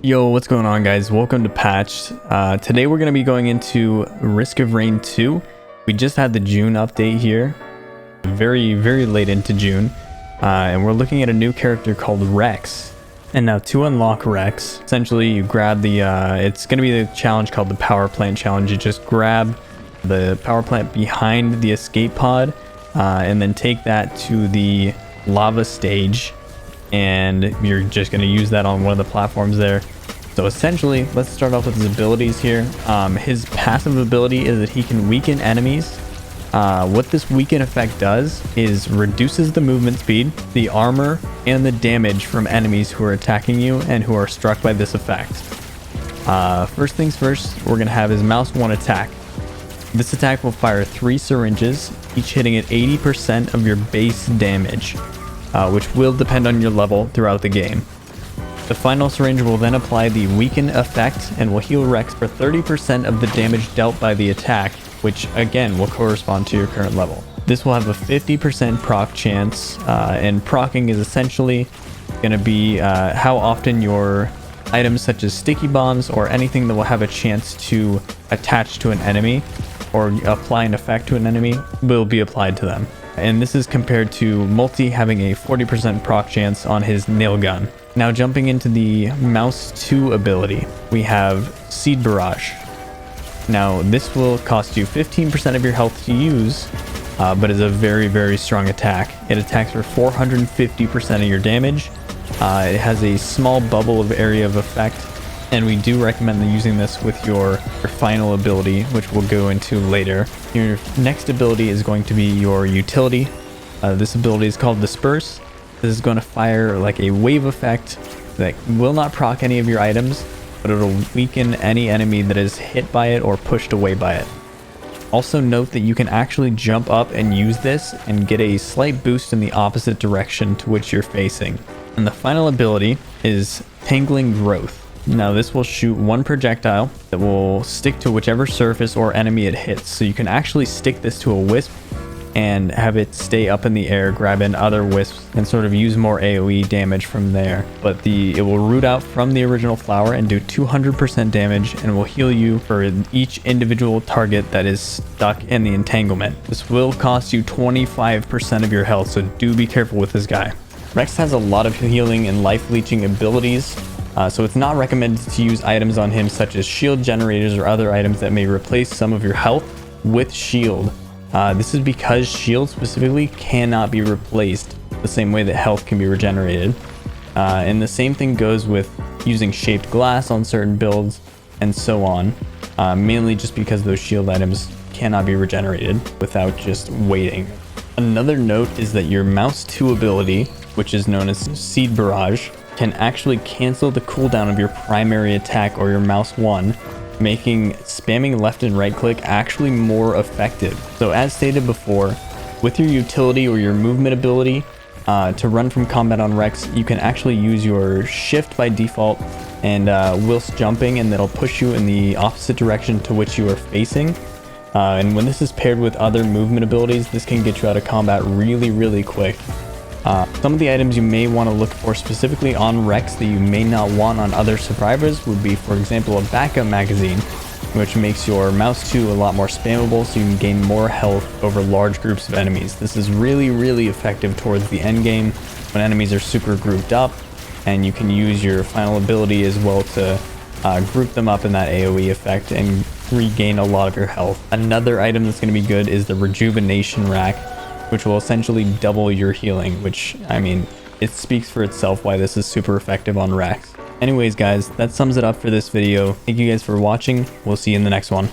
Yo, what's going on, guys? Welcome to Patched. Today we're going to be going into Risk of Rain 2. We just had the June update here, very late into June, and we're looking at a new character called Rex. And now to unlock Rex, essentially you grab the, it's going to be the challenge called the Power Plant Challenge. You just grab the power plant behind the escape pod, and then take that to the lava stage. And you're just going to use that on one of the platforms there. So essentially, let's start off with his abilities here. His passive ability is that he can weaken enemies. What this weaken effect does is reduces the movement speed, the armor, and the damage from enemies who are attacking you and who are struck by this effect. First things first, we're going to have his mouse 1 attack. This attack will fire 3 syringes, each hitting at 80% of your base damage. Which will depend on your level throughout the game. The final syringe will then apply the weaken effect and will heal Rex for 30% of the damage dealt by the attack, which again will correspond to your current level. This will have a 50% proc chance, and procking is essentially going to be how often your items such as sticky bombs or anything that will have a chance to attach to an enemy or apply an effect to an enemy will be applied to them. And this is compared to Multi having a 40% proc chance on his nail gun. Now jumping into the Mouse 2 ability, we have Seed Barrage. Now this will cost you 15% of your health to use, but is a very strong attack. It attacks for 450% of your damage. It has a small bubble of area of effect, and we do recommend using this with your final ability, which we'll go into later. Your next ability is going to be your utility. This ability is called Disperse. This is going to fire like a wave effect that will not proc any of your items, but it'll weaken any enemy that is hit by it or pushed away by it. Also note that you can actually jump up and use this and get a slight boost in the opposite direction to which you're facing. And the final ability is Tingly Growth. Now this will shoot 1 projectile that will stick to whichever surface or enemy it hits. So you can actually stick this to a wisp and have it stay up in the air, grabbing other wisps and sort of use more AoE damage from there. But it will root out from the original flower and do 200% damage and will heal you for each individual target that is stuck in the entanglement. This will cost you 25% of your health, so do be careful with this guy. Rex has a lot of healing and life leeching abilities. So it's not recommended to use items on him such as shield generators or other items that may replace some of your health with shield. This is because shield specifically cannot be replaced the same way that health can be regenerated. And the same thing goes with using shaped glass on certain builds and so on, mainly just because those shield items cannot be regenerated without just waiting. Another note is that your Mouse 2 ability, which is known as Seed Barrage, can actually cancel the cooldown of your primary attack or your Mouse 1, making spamming left and right click actually more effective. So as stated before, with your utility or your movement ability to run from combat on Rex, you can actually use your shift by default and whilst jumping, and that'll push you in the opposite direction to which you are facing. And when this is paired with other movement abilities, this can get you out of combat really quick. Some of the items you may want to look for specifically on Rex that you may not want on other survivors would be, for example, a backup magazine, which makes your Mouse 2 a lot more spammable so you can gain more health over large groups of enemies. This is really effective towards the end game when enemies are super grouped up, and you can use your final ability as well to group them up in that AoE effect and regain a lot of your health. Another item that's going to be good is the Rejuvenation Rack, which will essentially double your healing, which, I mean, it speaks for itself why this is super effective on Rex. Anyways, guys, that sums it up for this video. Thank you guys for watching. We'll see you in the next one.